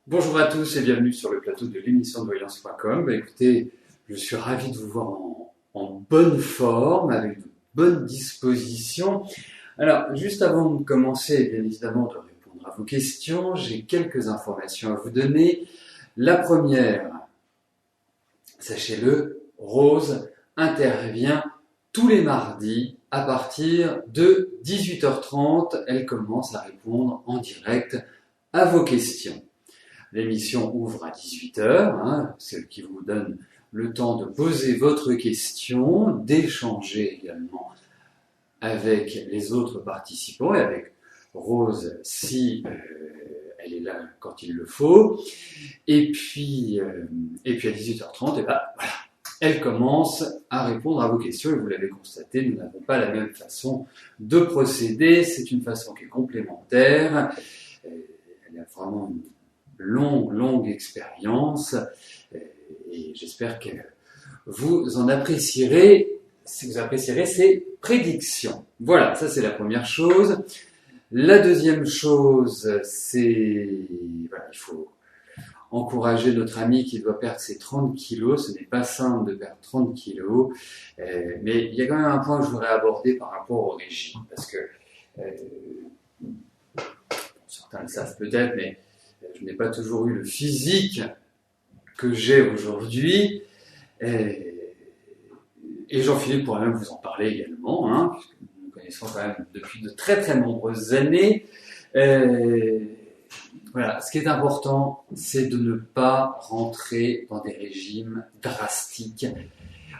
Bonjour à tous et bienvenue sur le plateau de l'émission de voyance.com. Écoutez, je suis ravi de vous voir en bonne forme, avec de bonnes dispositions. Alors, juste avant de commencer, bien évidemment, de répondre à vos questions, j'ai quelques informations à vous donner. La première, sachez-le, Rose intervient tous les mardis à partir de 18h30. Elle commence à répondre en direct à vos questions. L'émission ouvre à 18h, celle qui vous donne le temps de poser votre question, d'échanger également avec les autres participants et avec Rose si elle est là quand il le faut. Et puis à 18h30, voilà, elle commence à répondre à vos questions et vous l'avez constaté, nous n'avons pas la même façon de procéder, c'est une façon qui est complémentaire. Elle a vraiment une longue expérience et j'espère que vous en apprécierez, si vous apprécierez ses prédictions. Voilà, ça c'est la première chose. La deuxième chose, c'est voilà, il faut encourager notre ami qui doit perdre ses 30 kilos. Ce n'est pas simple de perdre 30 kilos, mais il y a quand même un point que je voudrais aborder par rapport au régime, parce que certains le savent peut-être, mais je n'ai pas toujours eu le physique que j'ai aujourd'hui. Et Jean-Philippe pourrait même vous en parler également, puisque nous nous connaissons quand même depuis de très nombreuses années. Voilà, ce qui est important, c'est de ne pas rentrer dans des régimes drastiques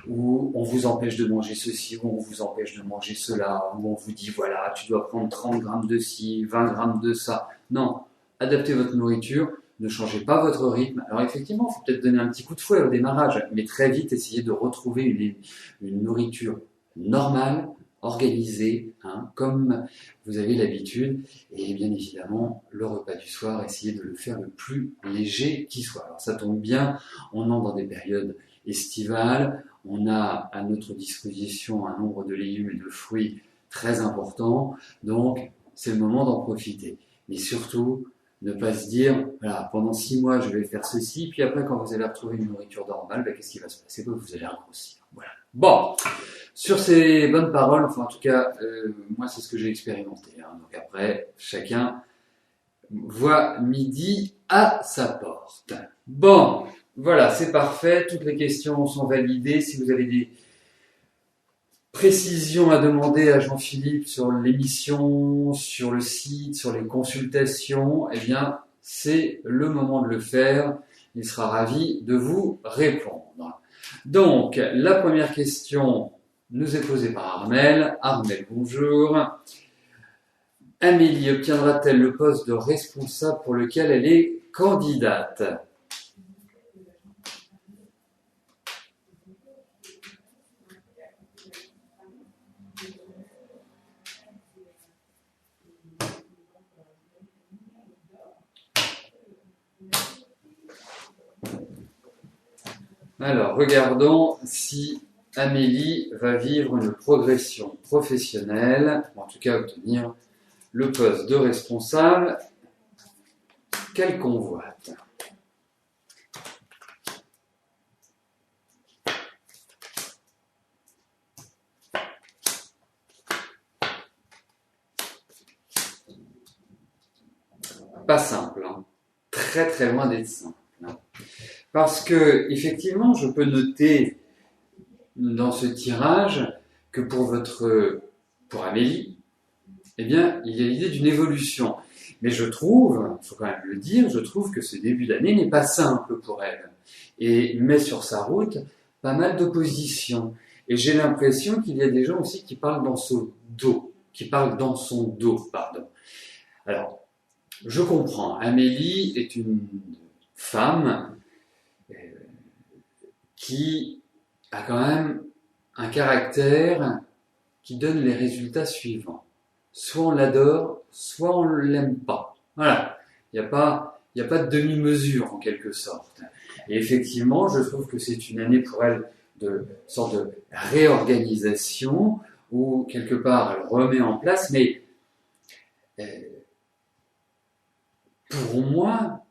où on vous empêche de manger ceci, où on vous empêche de manger cela, où on vous dit voilà, tu dois prendre 30 grammes de ci, 20 grammes de ça. Non, adaptez votre nourriture, ne changez pas votre rythme. Alors effectivement, il faut peut-être donner un petit coup de fouet au démarrage, mais très vite essayez de retrouver une nourriture normale, organisée, comme vous avez l'habitude. Et bien évidemment, le repas du soir, essayez de le faire le plus léger qui soit. Alors ça tombe bien, on entre dans des périodes estivales, on a à notre disposition un nombre de légumes et de fruits très important, donc c'est le moment d'en profiter. Mais surtout, ne pas se dire, voilà, pendant 6 mois, je vais faire ceci, puis après, quand vous allez retrouver une nourriture normale, qu'est-ce qui va se passer? Vous allez grossir. Voilà. Bon, sur ces bonnes paroles, enfin, en tout cas, moi, c'est ce que j'ai expérimenté. Donc après, chacun voit midi à sa porte. Bon, voilà, c'est parfait. Toutes les questions sont validées. Si vous avez des précisions à demander à Jean-Philippe sur l'émission, sur le site, sur les consultations, eh bien, c'est le moment de le faire. Il sera ravi de vous répondre. Donc, la première question nous est posée par Armel. Armel, bonjour. Amélie obtiendra-t-elle le poste de responsable pour lequel elle est candidate? Alors, regardons si Amélie va vivre une progression professionnelle, ou en tout cas obtenir le poste de responsable qu'elle convoite. Pas simple, très loin d'être simple. Parce que, effectivement, je peux noter dans ce tirage que pour Amélie, eh bien, il y a l'idée d'une évolution. Mais je trouve, il faut quand même le dire, je trouve que ce début d'année n'est pas simple pour elle. Et met sur sa route pas mal d'opposition. Et j'ai l'impression qu'il y a des gens aussi qui parlent dans son dos. Alors, je comprends. Amélie est une femme qui a quand même un caractère qui donne les résultats suivants. Soit on l'adore, soit on ne l'aime pas. Voilà. Il n'y a pas de demi-mesure en quelque sorte. Et effectivement, je trouve que c'est une année pour elle de sorte de réorganisation où quelque part elle remet en place, mais pour moi,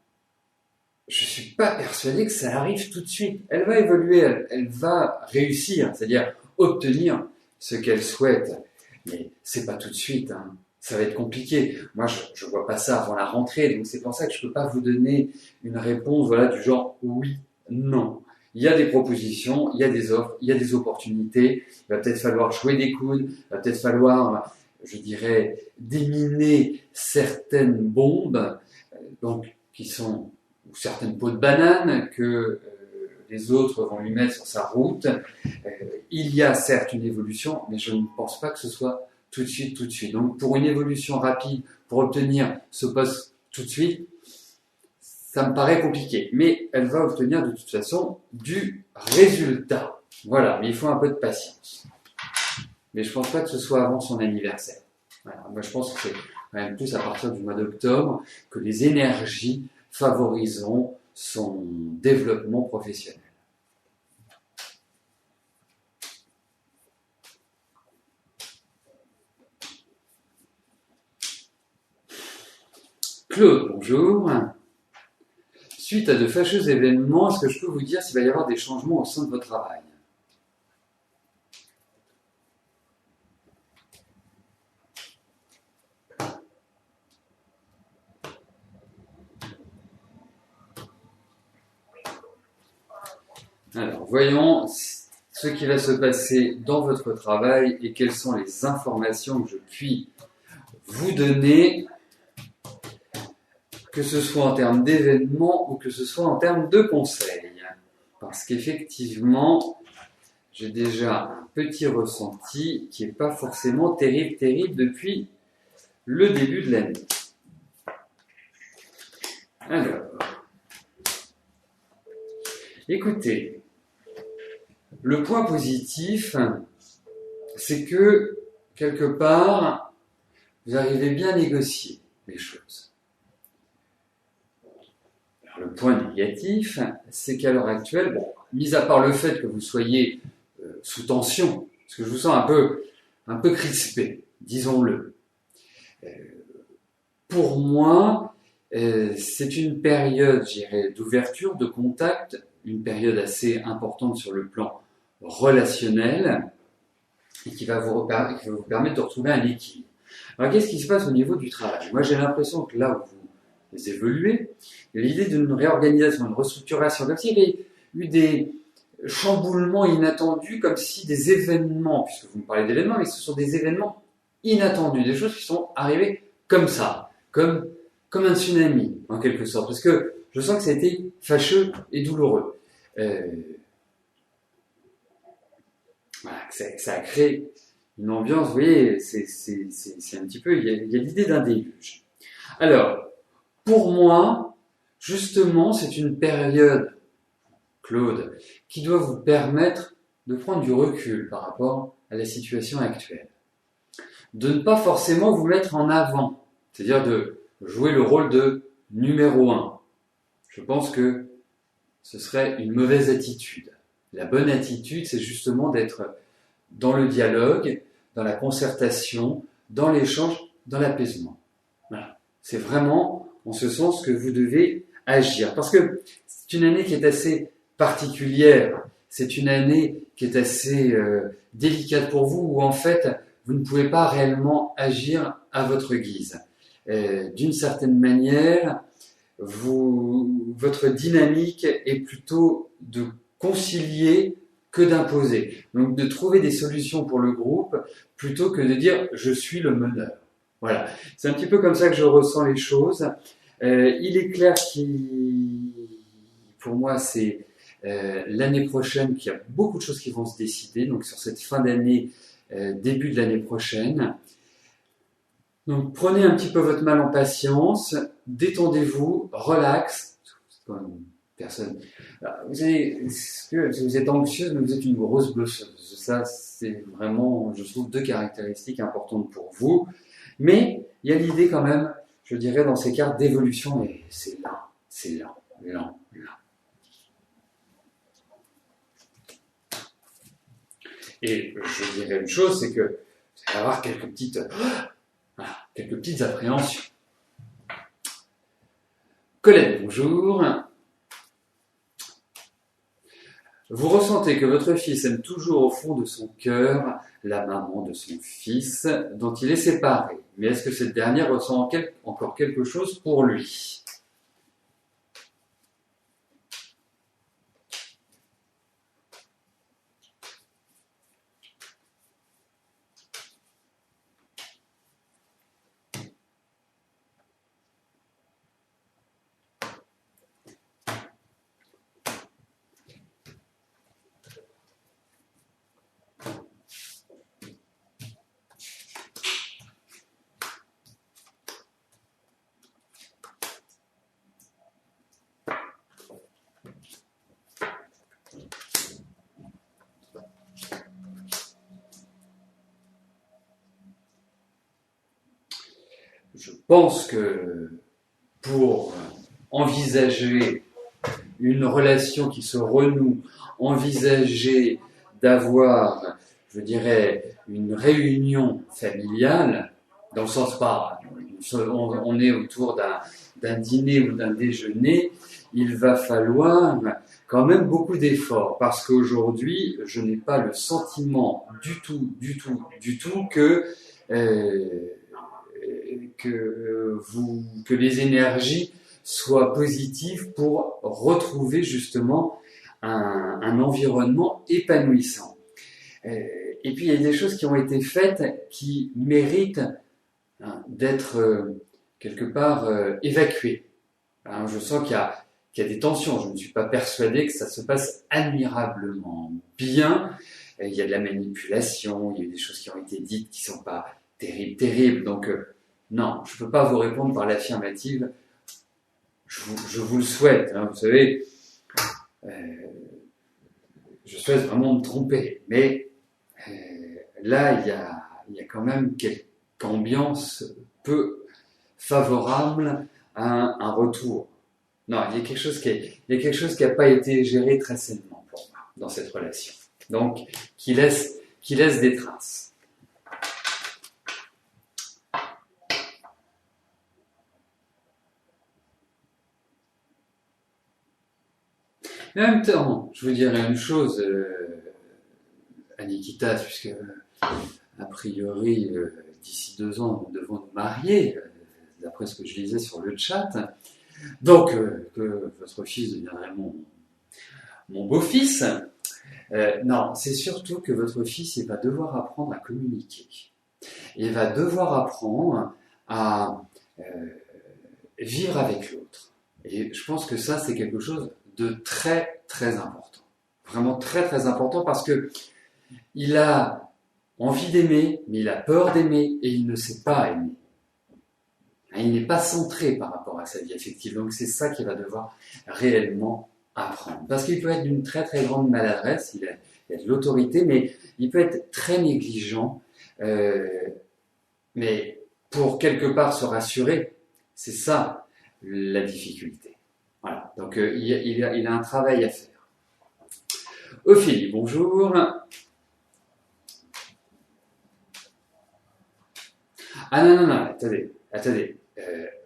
je ne suis pas persuadé que ça arrive tout de suite. Elle va évoluer, elle va réussir, c'est-à-dire obtenir ce qu'elle souhaite. Mais c'est pas tout de suite, hein. Ça va être compliqué. Moi, je vois pas ça avant la rentrée, donc c'est pour ça que je peux pas vous donner une réponse, voilà, du genre oui, non. Il y a des propositions, il y a des offres, il y a des opportunités. Il va peut-être falloir jouer des coudes, il va peut-être falloir, je dirais, déminer certaines bombes, donc qui sont ou certaines peaux de banane que les autres vont lui mettre sur sa route. Il y a certes une évolution, mais je ne pense pas que ce soit tout de suite, tout de suite. Donc pour une évolution rapide, pour obtenir ce poste tout de suite, ça me paraît compliqué. Mais elle va obtenir de toute façon du résultat. Voilà, mais il faut un peu de patience. Mais je ne pense pas que ce soit avant son anniversaire. Voilà. Moi je pense que c'est quand même plus à partir du mois d'octobre que les énergies favoriseront son développement professionnel. Claude, bonjour. Suite à de fâcheux événements, est-ce que je peux vous dire s'il va y avoir des changements au sein de votre travail? Alors, voyons ce qui va se passer dans votre travail et quelles sont les informations que je puis vous donner, que ce soit en termes d'événements ou que ce soit en termes de conseils. Parce qu'effectivement, j'ai déjà un petit ressenti qui n'est pas forcément terrible depuis le début de l'année. Alors, écoutez, le point positif, c'est que, quelque part, vous arrivez bien à négocier les choses. Alors, le point négatif, c'est qu'à l'heure actuelle, bon, mis à part le fait que vous soyez sous tension, parce que je vous sens un peu crispé, disons-le. Pour moi, c'est une période, je dirais, d'ouverture, de contact, une période assez importante sur le plan relationnel et qui va vous permettre de retrouver un équilibre. Alors, qu'est-ce qui se passe au niveau du travail? Moi, j'ai l'impression que là où vous évoluez, il y a l'idée d'une réorganisation, d'une restructuration, comme s'il y avait eu des chamboulements inattendus, comme si des événements, puisque vous me parlez d'événements, mais ce sont des événements inattendus, des choses qui sont arrivées comme ça, comme un tsunami, en quelque sorte, parce que je sens que ça a été fâcheux et douloureux. Voilà, ça a créé une ambiance, vous voyez, c'est un petit peu, il y a l'idée d'un déluge. Alors, pour moi, justement, c'est une période, Claude, qui doit vous permettre de prendre du recul par rapport à la situation actuelle. De ne pas forcément vous mettre en avant, c'est-à-dire de jouer le rôle de numéro 1. Je pense que ce serait une mauvaise attitude. La bonne attitude, c'est justement d'être dans le dialogue, dans la concertation, dans l'échange, dans l'apaisement. Voilà. C'est vraiment en ce sens que vous devez agir. Parce que c'est une année qui est assez particulière. C'est une année qui est assez délicate pour vous, où en fait, vous ne pouvez pas réellement agir à votre guise. D'une certaine manière, votre dynamique est plutôt de concilier que d'imposer. Donc de trouver des solutions pour le groupe plutôt que de dire je suis le meneur. Voilà, c'est un petit peu comme ça que je ressens les choses. Il est clair pour moi, c'est l'année prochaine qu'il y a beaucoup de choses qui vont se décider. Donc sur cette fin d'année, début de l'année prochaine. Donc prenez un petit peu votre mal en patience, détendez-vous, relax. Comme personne. Vous savez, vous êtes anxieuse, mais vous êtes une grosse bosseuse. Ça, c'est vraiment, je trouve, 2 caractéristiques importantes pour vous. Mais il y a l'idée quand même, je dirais, dans ces cartes d'évolution, mais c'est lent. Et je dirais une chose, c'est que vous allez avoir quelques petites appréhensions. Colette, bonjour. Vous ressentez que votre fils aime toujours au fond de son cœur la maman de son fils, dont il est séparé. Mais est-ce que cette dernière ressent encore quelque chose pour lui? Je pense que pour envisager une relation qui se renoue, envisager d'avoir, je dirais, une réunion familiale, dans le sens pas, on est autour d'un dîner ou d'un déjeuner, il va falloir quand même beaucoup d'efforts, parce qu'aujourd'hui, je n'ai pas le sentiment du tout euh, que les énergies soient positives pour retrouver justement un environnement épanouissant. Et puis il y a des choses qui ont été faites qui méritent d'être quelque part évacuées. Je sens qu'il y a des tensions. Je ne suis pas persuadé que ça se passe admirablement bien. Il y a de la manipulation, il y a des choses qui ont été dites qui ne sont pas terribles. Donc non, je ne peux pas vous répondre par l'affirmative. Je vous le souhaite. Vous savez, je souhaite vraiment me tromper. Mais là, il y a quand même quelque ambiance peu favorable à un retour. Non, il y a quelque chose qui n'a pas été géré très sainement pour moi dans cette relation. Donc, qui laisse des traces. Mais en même temps, je vous dirais une chose, Anikita, puisque a priori, d'ici 2 ans, nous devons nous marier, d'après ce que je lisais sur le chat. Donc, que votre fils deviendrait mon beau-fils. Non, c'est surtout que votre fils, il va devoir apprendre à communiquer. Il va devoir apprendre à vivre avec l'autre. Et je pense que ça, c'est quelque chose de très, très important. Vraiment très, très important parce que il a envie d'aimer, mais il a peur d'aimer et il ne sait pas aimer. Il n'est pas centré par rapport à sa vie affective. Donc c'est ça qu'il va devoir réellement apprendre. Parce qu'il peut être d'une très très grande maladresse, il a de l'autorité, mais il peut être très négligent. Mais pour quelque part se rassurer, c'est ça la difficulté. Voilà. Donc il a un travail à faire. Ophélie, bonjour. Ah non, attendez.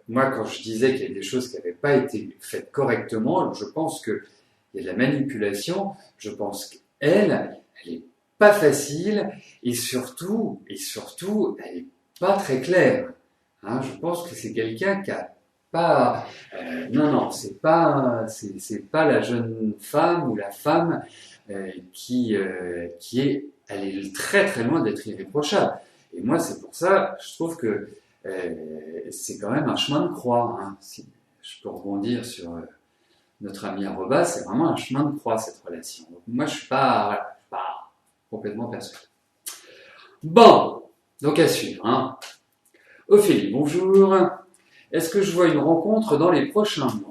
Moi, quand je disais qu'il y a des choses qui n'avaient pas été faites correctement, je pense qu'il y a de la manipulation, je pense qu'elle est pas facile, et surtout, elle est pas très claire. Je pense que c'est quelqu'un qui a pas... non, c'est pas la jeune femme ou la femme qui est... Elle est très très loin d'être irréprochable. Et moi, c'est pour ça, je trouve que c'est quand même un chemin de croix. Si je peux rebondir sur notre ami Arobas, c'est vraiment un chemin de croix, cette relation. Donc, moi, je suis pas complètement persuadé. Bon, donc à suivre. Ophélie, bonjour. Est-ce que je vois une rencontre dans les prochains mois?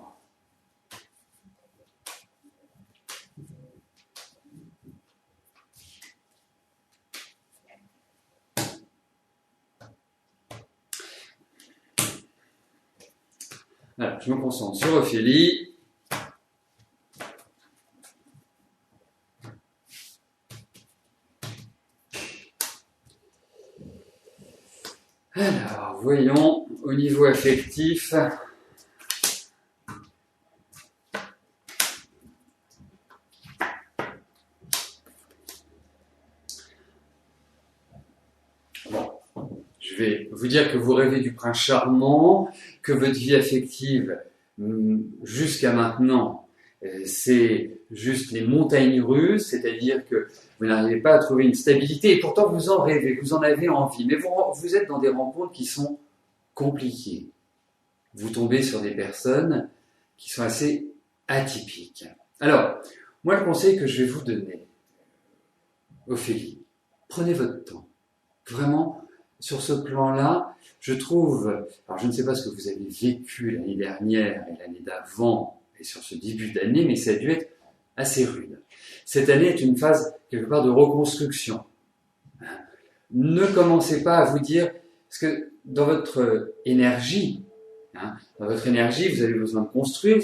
Alors, je me concentre sur Ophélie. Alors, voyons, au niveau affectif. vais vous dire que vous rêvez du prince charmant, que votre vie affective, jusqu'à maintenant, c'est juste les montagnes russes, c'est-à-dire que vous n'arrivez pas à trouver une stabilité, et pourtant vous en rêvez, vous en avez envie, mais vous êtes dans des rencontres qui sont compliquées. Vous tombez sur des personnes qui sont assez atypiques. Alors, moi le conseil que je vais vous donner, Ophélie, prenez votre temps. Vraiment, sur ce plan-là, je trouve, alors je ne sais pas ce que vous avez vécu l'année dernière et l'année d'avant, et sur ce début d'année, mais ça a dû être assez rude. Cette année est une phase, quelque part, de reconstruction. Ne commencez pas à vous dire, parce que dans votre énergie, vous avez besoin de construire,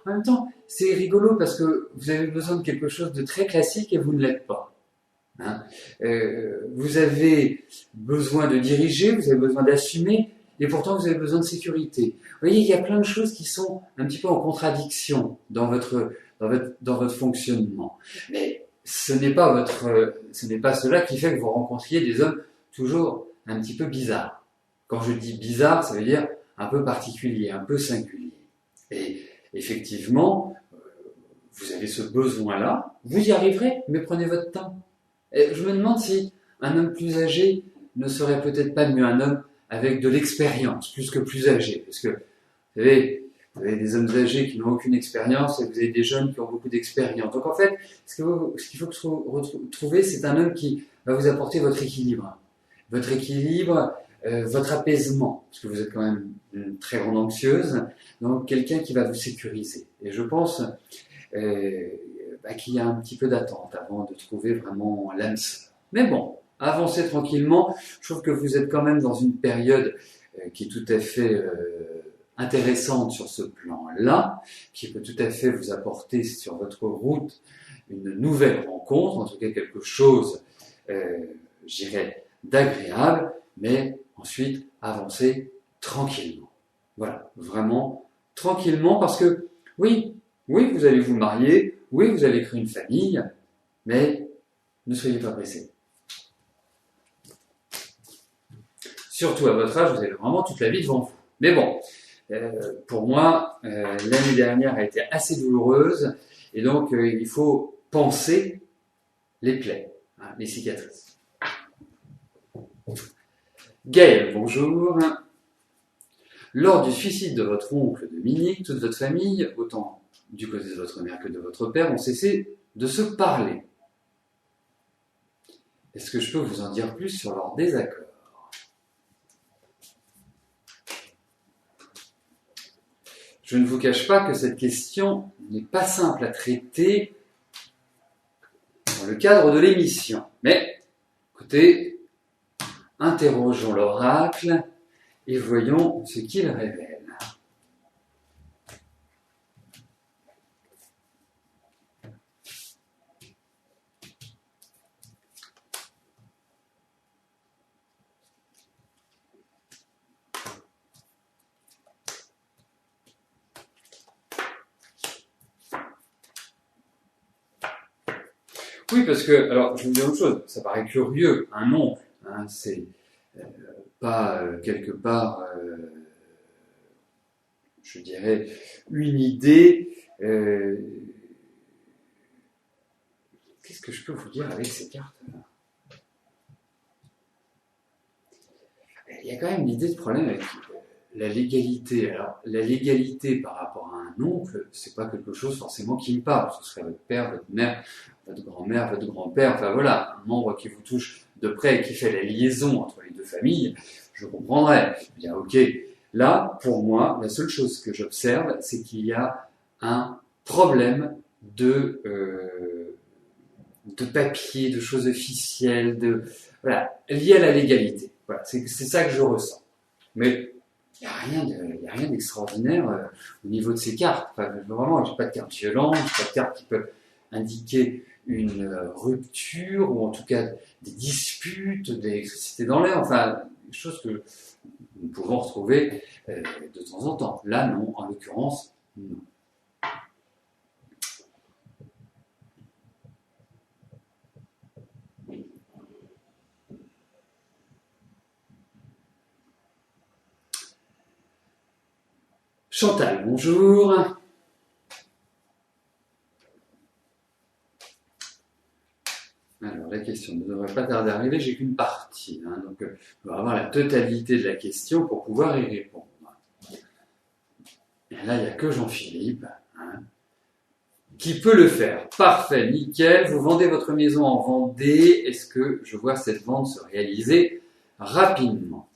en même temps, c'est rigolo parce que vous avez besoin de quelque chose de très classique et vous ne l'êtes pas. Vous avez besoin de diriger, vous avez besoin d'assumer, et pourtant vous avez besoin de sécurité. Vous voyez, il y a plein de choses qui sont un petit peu en contradiction dans votre fonctionnement. Mais ce n'est pas cela qui fait que vous rencontriez des hommes toujours un petit peu bizarres. Quand je dis bizarre, ça veut dire un peu particulier, un peu singulier. Et effectivement, vous avez ce besoin-là, vous y arriverez, mais prenez votre temps. Et je me demande si un homme plus âgé ne serait peut-être pas mieux un homme avec de l'expérience, plus que plus âgé. Parce que, vous avez des hommes âgés qui n'ont aucune expérience et vous avez des jeunes qui ont beaucoup d'expérience. Donc en fait, ce qu'il faut trouver, c'est un homme qui va vous apporter votre équilibre. Votre équilibre, votre apaisement, parce que vous êtes quand même une très grande anxieuse, donc quelqu'un qui va vous sécuriser. Et je pense qu'il y a un petit peu d'attente avant de trouver vraiment l'âme sœur. Mais bon, avancez tranquillement. Je trouve que vous êtes quand même dans une période qui est tout à fait intéressante sur ce plan-là, qui peut tout à fait vous apporter sur votre route une nouvelle rencontre, en tout cas quelque chose, je dirais, d'agréable, mais ensuite avancez tranquillement. Voilà, vraiment tranquillement, parce que oui, vous allez vous marier, oui, vous allez créer une famille, mais ne soyez pas pressés. Surtout à votre âge, vous avez vraiment toute la vie devant vous. Mais bon, pour moi, l'année dernière a été assez douloureuse, et donc il faut penser les plaies, les cicatrices. Gaël, bonjour. Lors du suicide de votre oncle Dominique, toute votre famille, autant du côté de votre mère que de votre père, ont cessé de se parler. Est-ce que je peux vous en dire plus sur leur désaccord ? Je ne vous cache pas que cette question n'est pas simple à traiter dans le cadre de l'émission. Mais, écoutez, interrogeons l'oracle et voyons ce qu'il révèle. Oui, parce que, alors, je vais vous dire une chose, ça paraît curieux, un oncle, c'est pas quelque part, je dirais, une idée. Qu'est-ce que je peux vous dire avec ces cartes-là ? Il y a quand même l'idée de problème avec la légalité. Alors, la légalité par rapport à un oncle, c'est pas quelque chose forcément qui me parle. Ce serait votre père, votre mère, votre grand-mère, votre grand-père, enfin voilà, un membre qui vous touche de près et qui fait la liaison entre les deux familles, je comprendrais. Je dire, ok, là, pour moi, la seule chose que j'observe, c'est qu'il y a un problème de papier, de choses officielles, voilà, lié à la légalité. Voilà, c'est ça que je ressens. Mais il n'y a rien d'extraordinaire au niveau de ces cartes. Enfin, vraiment, j'ai pas de cartes violentes, j'ai pas de cartes qui peuvent indiquer une rupture, ou en tout cas des disputes, des électricités dans l'air, enfin, des choses que nous pouvons retrouver de temps en temps. Là, non, en l'occurrence, non. Chantal, bonjour. Alors, la question ne devrait pas tarder à arriver, j'ai qu'une partie, hein, donc on va avoir la totalité de la question pour pouvoir y répondre. Et là, il n'y a que Jean-Philippe, hein, qui peut le faire. Parfait, nickel, vous vendez votre maison en Vendée, est-ce que je vois cette vente se réaliser rapidement?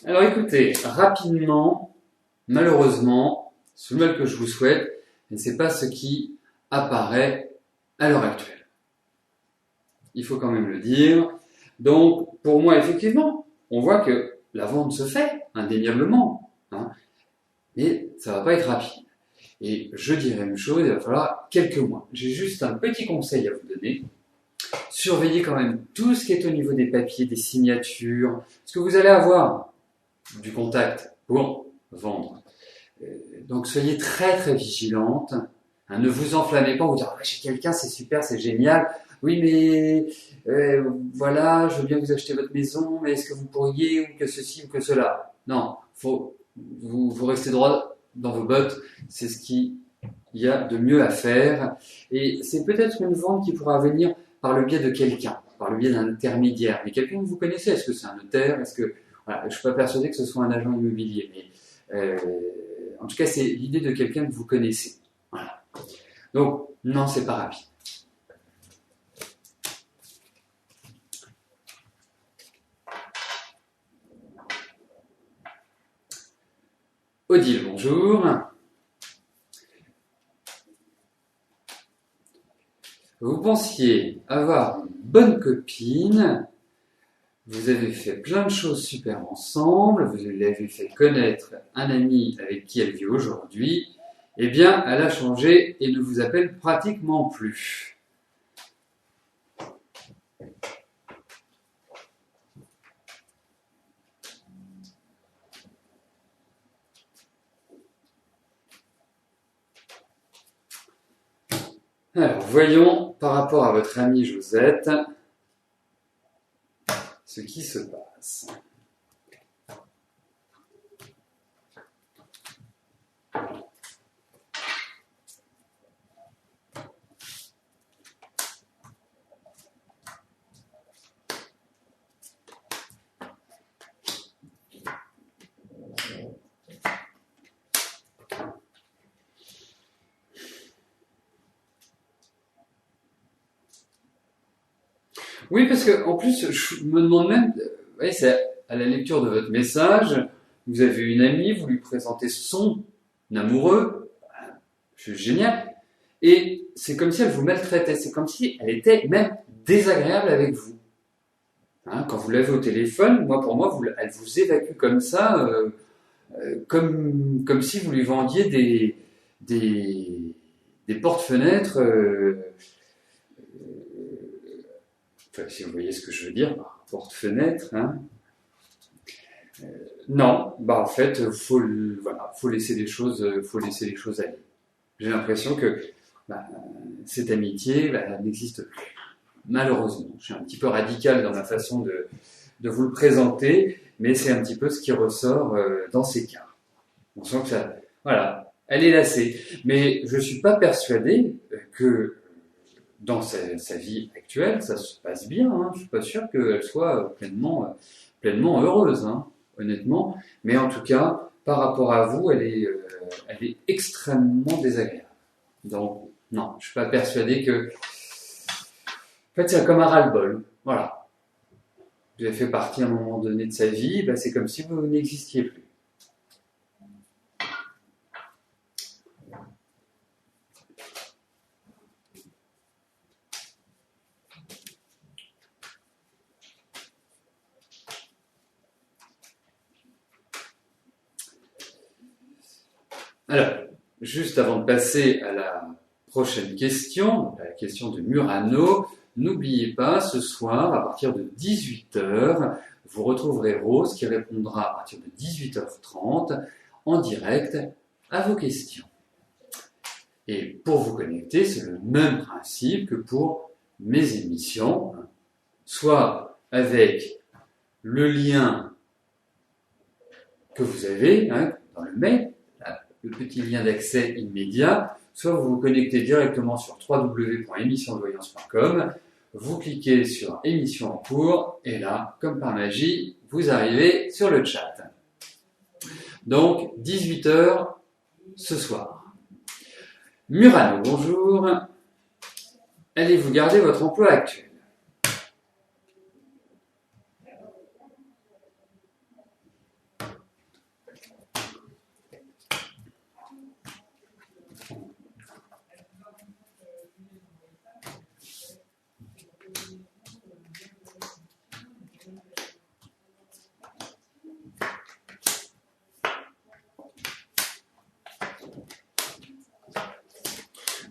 Alors écoutez, rapidement, malheureusement, sous le mal que je vous souhaite, c'est pas ce qui apparaît à l'heure actuelle. Il faut quand même le dire. Donc, pour moi, effectivement, on voit que la vente se fait, indéniablement, hein, mais ça va pas être rapide. Et je dirais une chose, il va falloir quelques mois. J'ai juste un petit conseil à vous donner. Surveillez quand même tout ce qui est au niveau des papiers, des signatures, parce que vous allez avoir du contact pour vendre. Donc soyez très très vigilante. Hein, ne vous enflammez pas en vous disant ah, j'ai quelqu'un, c'est super, c'est génial. Oui, mais voilà, je veux bien vous acheter votre maison, mais est-ce que vous pourriez, ou que ceci, ou que cela? Non, vous restez droit dans vos bottes, c'est ce qu'il y a de mieux à faire. Et c'est peut-être une vente qui pourra venir par le biais de quelqu'un, par le biais d'un intermédiaire. Mais quelqu'un que vous connaissez, est-ce que c'est un notaire? Est-ce que voilà, je ne suis pas persuadé que ce soit un agent immobilier, mais en tout cas, c'est l'idée de quelqu'un que vous connaissez. Voilà. Donc, non, c'est pas rapide. Odile, bonjour. Vous pensiez avoir une bonne copine, vous avez fait plein de choses super ensemble, vous l'avez fait connaître un ami avec qui elle vit aujourd'hui, eh bien, elle a changé et ne vous appelle pratiquement plus. Alors, voyons par rapport à votre amie Josette ce qui se passe. Oui, parce que en plus, je me demande même, ouais, c'est à la lecture de votre message, vous avez une amie, vous lui présentez son amoureux, c'est génial, et c'est comme si elle vous maltraitait, c'est comme si elle était même désagréable avec vous. Hein, quand vous l'avez au téléphone, moi pour moi, elle vous évacue comme ça, comme si vous lui vendiez des porte-fenêtres. Enfin, si vous voyez ce que je veux dire, porte-fenêtre, hein. Non, bah en fait, faut laisser les choses, aller. J'ai l'impression que bah, cette amitié n'existe plus. Malheureusement, je suis un petit peu radical dans ma façon de vous le présenter, mais c'est un petit peu ce qui ressort dans ces cas. On sent que ça, voilà, elle est lassée. Mais je suis pas persuadé que dans sa vie actuelle, ça se passe bien. Hein. Je suis pas sûr qu'elle soit pleinement heureuse, hein, honnêtement. Mais en tout cas, par rapport à vous, elle est extrêmement désagréable. Donc, non, je suis pas persuadé que. En fait, c'est comme un ras-le-bol. Voilà. Vous avez fait partie à un moment donné de sa vie, ben, c'est comme si vous n'existiez plus. Alors, juste avant de passer à la prochaine question, à la question de Murano, n'oubliez pas, ce soir, à partir de 18 h, vous retrouverez Rose qui répondra à partir de 18 h 30 en direct à vos questions. Et pour vous connecter, c'est le même principe que pour mes émissions, soit avec le lien que vous avez dans le mail, le petit lien d'accès immédiat, soit vous vous connectez directement sur www.émissiondevoyance.com, vous cliquez sur émission en cours, et là, comme par magie, vous arrivez sur le chat. Donc, 18 h ce soir. Murano, bonjour. Allez-vous garder votre emploi actuel?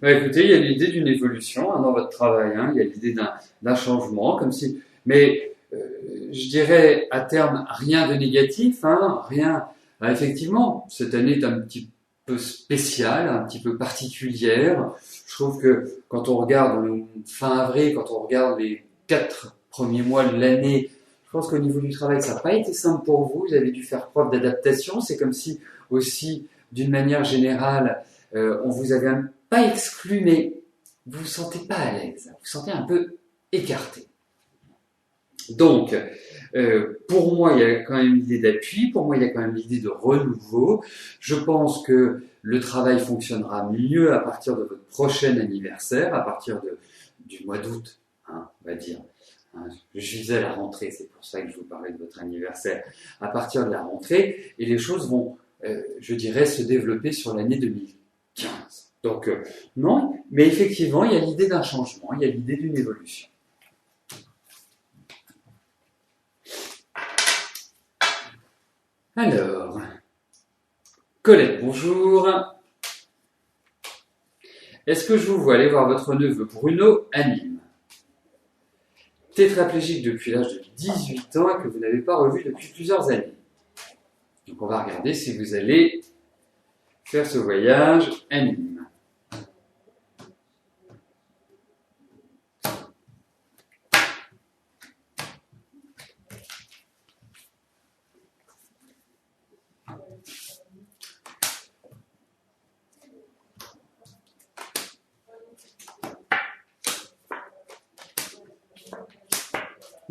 Écoutez, il y a l'idée d'une évolution dans votre travail, il y a l'idée d'un changement, comme si, mais je dirais à terme rien de négatif, rien. Effectivement, cette année est un petit peu spéciale, un petit peu particulière. Je trouve que quand on regarde fin avril, quand on regarde les 4 premiers mois de l'année, je pense qu'au niveau du travail, ça n'a pas été simple pour vous. Vous avez dû faire preuve d'adaptation. C'est comme si aussi, d'une manière générale, on vous avait pas exclu, mais vous vous sentez pas à l'aise, vous vous sentez un peu écarté. Donc, pour moi, il y a quand même l'idée d'appui, pour moi, il y a quand même l'idée de renouveau. Je pense que le travail fonctionnera mieux à partir de votre prochain anniversaire, à partir du mois d'août, on va dire. Je visais à la rentrée, c'est pour ça que je vous parlais de votre anniversaire. À partir de la rentrée, et les choses vont, je dirais, se développer sur l'année 2015. Donc, non, mais effectivement, il y a l'idée d'un changement, il y a l'idée d'une évolution. Alors, Colette, bonjour. Est-ce que je vous vois aller voir votre neveu Bruno à Nîmes? Tétraplégique depuis l'âge de 18 ans et que vous n'avez pas revu depuis plusieurs années. Donc, on va regarder si vous allez faire ce voyage à Nîmes.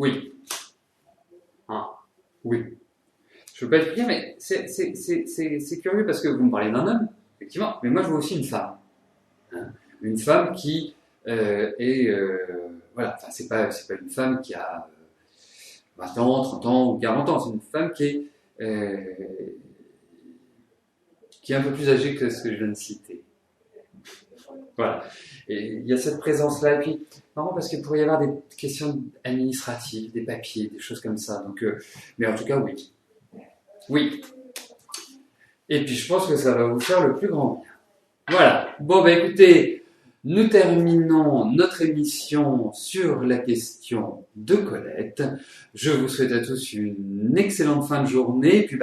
Oui. Oui. Je ne veux pas être clair, mais c'est curieux parce que vous me parlez d'un homme, effectivement, mais moi je vois aussi une femme. Une femme qui est... voilà, enfin, c'est pas une femme qui a 20 ans, 30 ans ou 40 ans, c'est une femme qui est un peu plus âgée que ce que je viens de citer. Voilà. Et il y a cette présence-là. Et puis, marrant parce qu'il pourrait y avoir des questions administratives, des papiers, des choses comme ça. Donc, mais en tout cas, oui. Oui. Et puis, je pense que ça va vous faire le plus grand bien. Voilà. Bon, écoutez, nous terminons notre émission sur la question de Colette. Je vous souhaite à tous une excellente fin de journée. Et puis,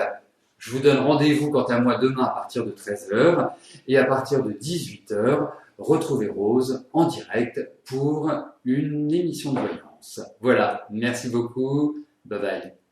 je vous donne rendez-vous quant à moi demain à partir de 13 h et à partir de 18 h. Retrouvez Rose en direct pour une émission de voyance. Voilà, merci beaucoup, bye bye.